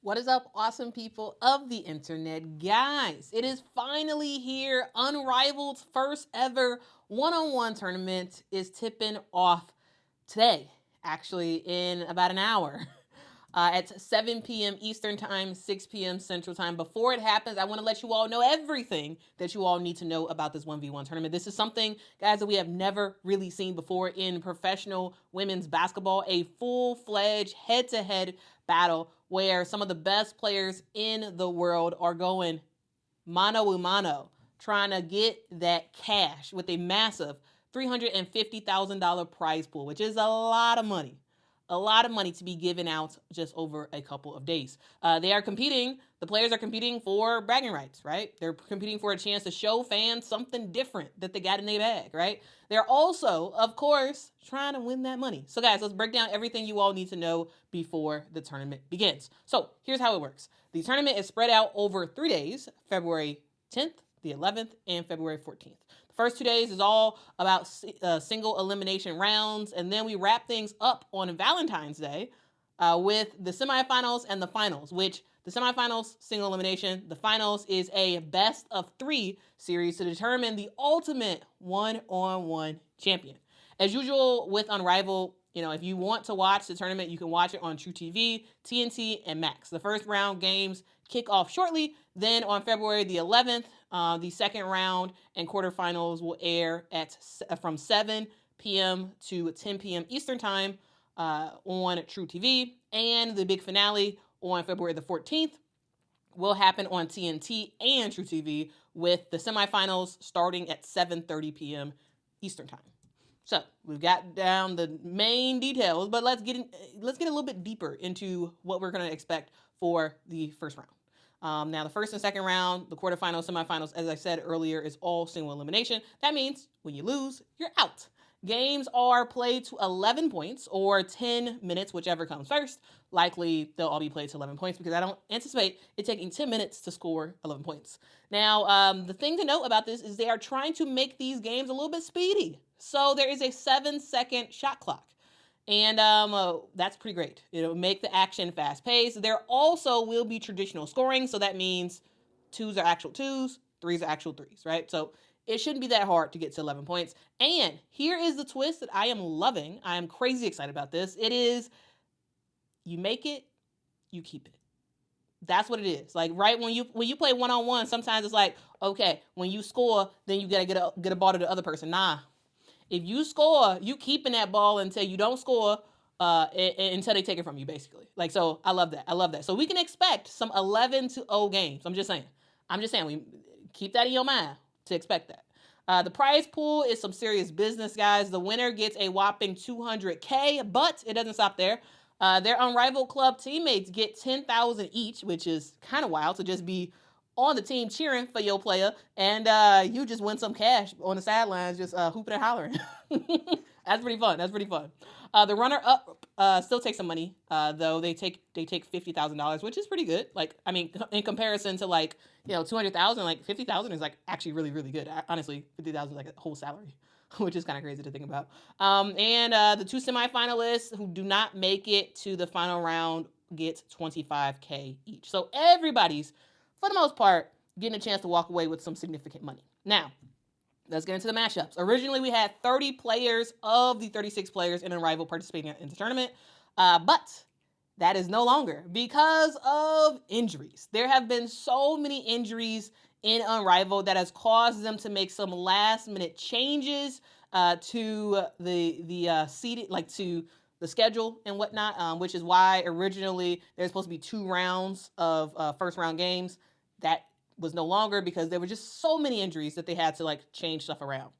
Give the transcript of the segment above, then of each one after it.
What is up, awesome people of the internet? Guys, it is finally here. Unrivaled's first ever one-on-one tournament is tipping off today, actually in about an hour. At 7 p.m. Eastern Time, 6 p.m. Central Time. Before it happens, I want to let you all know everything that you all need to know about this 1v1 tournament. This is something, guys, that we have never really seen before in professional women's basketball, a full-fledged head-to-head battle where some of the best players in the world are going mano a mano, trying to get that cash with a massive $350,000 prize pool, which is a lot of money. A lot of money to be given out just over a couple of days. The players are competing for bragging rights, right? They're competing for a chance to show fans something different that they got in their bag, right? They're also, of course, trying to win that money. So guys, let's break down everything you all need to know before the tournament begins. So here's how it works. The tournament is spread out over 3 days, February 10th, the 11th, and February 14th. First 2 days is all about single elimination rounds, and then we wrap things up on Valentine's Day with the semifinals and the finals, which the semifinals, single elimination, the finals is a best of 3 series to determine the ultimate one-on-one champion. As usual with Unrivaled, if you want to watch the tournament, you can watch it on TruTV, TNT, and Max. The first round games kick off shortly. Then on February the 11th, the second round and quarterfinals will air from 7 p.m. to 10 p.m. Eastern Time on TruTV. And the big finale on February the 14th will happen on TNT and TruTV with the semifinals starting at 7:30 p.m. Eastern Time. So we've got down the main details, but let's get a little bit deeper into what we're going to expect for the first round. Now, the first and second round, the quarterfinals, semifinals, as I said earlier, is all single elimination. That means when you lose, you're out. Games are played to 11 points or 10 minutes, whichever comes first. Likely, they'll all be played to 11 points because I don't anticipate it taking 10 minutes to score 11 points. Now, the thing to note about this is they are trying to make these games a little bit speedy. So there is a 7-second shot clock. And that's pretty great. It'll make the action fast-paced. There also will be traditional scoring, so that means 2s are actual 2s, 3s are actual 3s, right? So it shouldn't be that hard to get to 11 points. And here is the twist that I am loving. I am crazy excited about this. It is, you make it, you keep it. That's what it is. Like, right when you play one-on-one, sometimes it's like, okay, when you score, then you gotta get a ball to the other person. Nah. If you score, you keeping that ball until you don't score, until they take it from you, basically. Like, so I love that. So we can expect some 11-0 games. I'm just saying. We keep that in your mind to expect that. The prize pool is some serious business, guys. The winner gets a whopping $200K, but it doesn't stop there. Their Unrivaled Club teammates get $10,000 each, which is kind of wild to just be on the team cheering for your player, and you just win some cash on the sidelines, just hooping and hollering. That's pretty fun. The runner-up still takes some money, though. They take $50,000, which is pretty good. Like, I mean, in comparison to $200,000, like $50,000 is like actually really, really good. Honestly, $50,000 is like a whole salary, which is kind of crazy to think about. And the 2 semifinalists who do not make it to the final round get $25K each. So everybody's, for the most part, getting a chance to walk away with some significant money. Now, let's get into the matchups. Originally, we had 30 players of the 36 players in Unrivaled participating in the tournament, but that is no longer because of injuries. There have been so many injuries in Unrivaled that has caused them to make some last-minute changes to the seating, to the schedule and whatnot, which is why originally there's supposed to be 2 rounds of first-round games. That was no longer because there were just so many injuries that they had to change stuff around.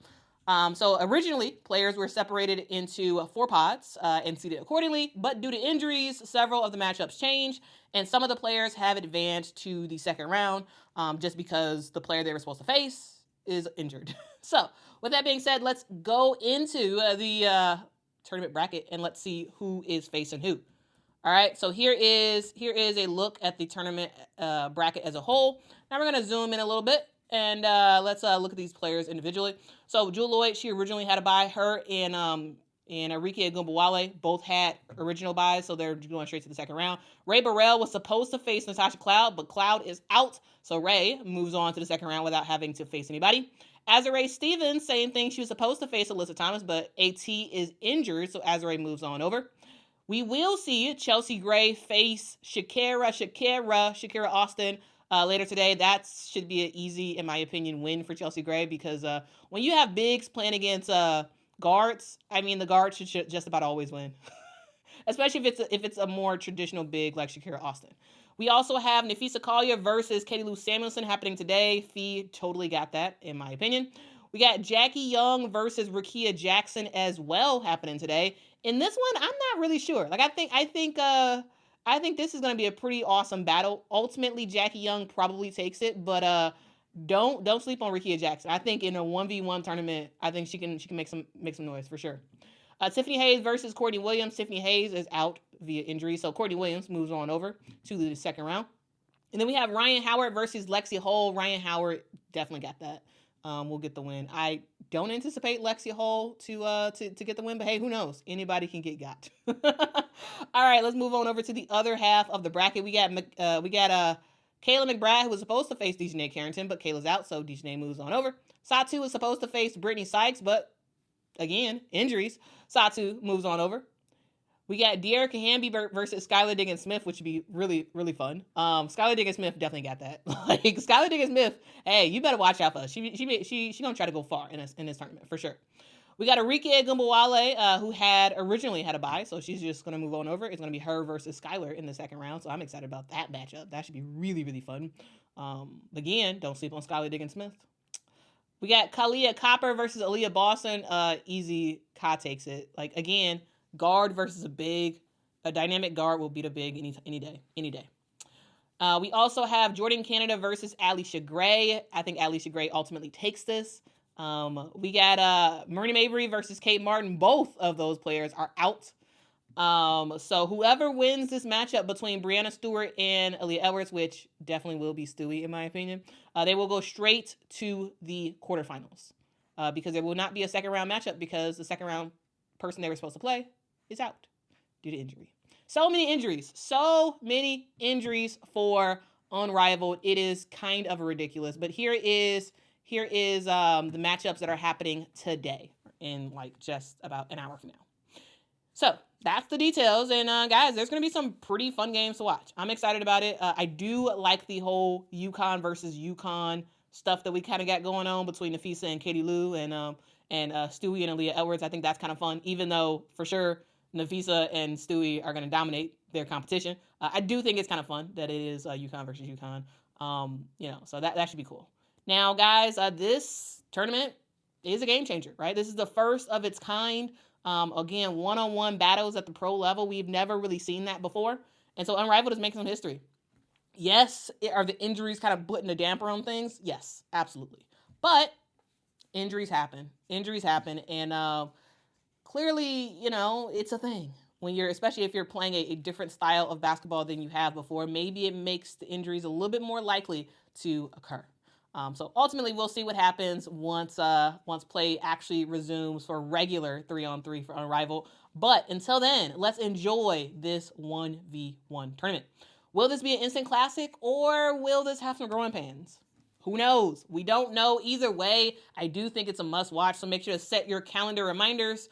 So originally, players were separated into 4 pods and seeded accordingly, but due to injuries, several of the matchups changed, and some of the players have advanced to the second round just because the player they were supposed to face is injured. So with that being said, let's go into the tournament bracket and let's see who is facing who. All right, so here is a look at the tournament bracket as a whole. Now we're going to zoom in a little bit, and let's look at these players individually. So Jewel Lloyd, she originally had to buy her in and Arike Agumbawale both had original buys, so they're going straight to the second round. Ray Burrell was supposed to face Natasha Cloud, but Cloud is out, so Ray moves on to the second round without having to face anybody. Azarae Stevens, same thing. She was supposed to face Alyssa Thomas, but AT is injured, so Azarae moves on over. We will see Chelsea Gray face Shakira Austin later today. That should be an easy, in my opinion, win for Chelsea Gray because when you have bigs playing against guards, I mean, the guards should just about always win, especially if it's a more traditional big like Shakira Austin. We also have Nafisa Collier versus Katie Lou Samuelson happening today. Phee totally got that, in my opinion. We got Jackie Young versus Rakia Jackson as well happening today. In this one, I'm not really sure. Like I think this is going to be a pretty awesome battle. Ultimately, Jackie Young probably takes it, but don't sleep on Rakia Jackson. I think in a 1v1 tournament, I think she can make some noise for sure. Tiffany Hayes versus Courtney Williams. Tiffany Hayes is out via injury, so Courtney Williams moves on over to the second round. And then we have Ryan Howard versus Lexi Hull. Ryan Howard definitely got that. Will get the win. I don't anticipate Lexi Hull to get the win, but hey, who knows? Anybody can get got. All right, let's move on over to the other half of the bracket. We got Kayla McBride, who was supposed to face Dejanay Carrington, but Kayla's out, so Dejanay moves on over. Satu was supposed to face Brittany Sykes, but again, injuries. Satu moves on over. We got De'Erica Hamby versus Skylar Diggins-Smith, which would be really, really fun. Skylar Diggins-Smith definitely got that. Like, Skylar Diggins-Smith, hey, you better watch out for us. She gonna try to go far in this tournament, for sure. We got Arike Agumbawale, who had originally had a bye, so she's just gonna move on over. It's gonna be her versus Skylar in the second round, so I'm excited about that matchup. That should be really, really fun. Again, don't sleep on Skylar Diggins-Smith. We got Kalia Copper versus Aaliyah Boston. Easy, Ka takes it. Like, again, guard versus a big. A dynamic guard will beat a big any day. We also have Jordan Canada versus Alicia Gray. I think Alicia Gray ultimately takes this. We got Marina Mabrey versus Kate Martin. Both of those players are out. So whoever wins this matchup between Brianna Stewart and Aaliyah Edwards, which definitely will be Stewie in my opinion, they will go straight to the quarterfinals because there will not be a second round matchup because the second round person they were supposed to play is out due to injury. So many injuries for Unrivaled. It is kind of ridiculous, but here is the matchups that are happening today in like just about an hour from now. So that's the details. And guys, there's going to be some pretty fun games to watch. I'm excited about it. I do like the whole UConn versus UConn stuff that we kind of got going on between Nafisa and Katie Lou and Stewie and Aaliyah Edwards. I think that's kind of fun, even though for sure Nafisa and Stewie are going to dominate their competition. I do think it's kind of fun that it is UConn versus UConn. So that should be cool. Now, guys, this tournament is a game changer, right? This is the first of its kind. Again, one-on-one battles at the pro level. We've never really seen that before. And so Unrivaled is making some history. Yes, are the injuries kind of putting a damper on things? Yes, absolutely. But injuries happen. And clearly, it's a thing. Especially if you're playing a different style of basketball than you have before, maybe it makes the injuries a little bit more likely to occur. So ultimately, we'll see what happens once play actually resumes for regular 3-on-3 for Unrivaled. But until then, let's enjoy this 1v1 tournament. Will this be an instant classic or will this have some growing pains? Who knows? We don't know. Either way, I do think it's a must watch. So make sure to set your calendar reminders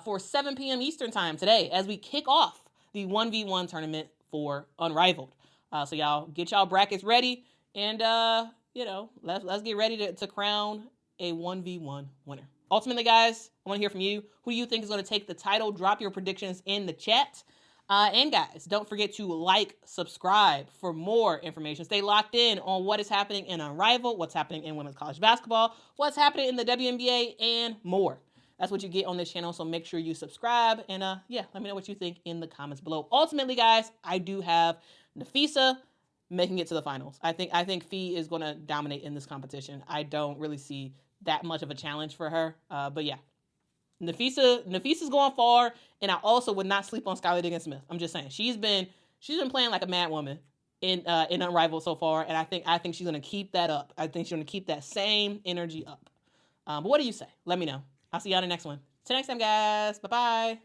for 7 p.m. Eastern time today as we kick off the 1v1 tournament for Unrivaled. So y'all get y'all brackets ready and let's get ready to crown a 1v1 winner. Ultimately, guys, I want to hear from you. Who do you think is going to take the title? Drop your predictions in the chat. And guys, don't forget to subscribe for more information. Stay locked in on what is happening in Unrivaled, what's happening in women's college basketball, what's happening in the WNBA, and more. That's what you get on this channel, so make sure you subscribe. And let me know what you think in the comments below. Ultimately, guys, I do have Nafisa making it to the finals. I think Phee is going to dominate in this competition. I don't really see that much of a challenge for her. But yeah, Nafisa's going far, and I also would not sleep on Skylar Diggins-Smith. I'm just saying she's been playing like a mad woman in Unrivaled so far, and I think she's going to keep that up. I think she's going to keep that same energy up. But what do you say? Let me know. I'll see y'all in the next one. Till next time, guys. Bye-bye.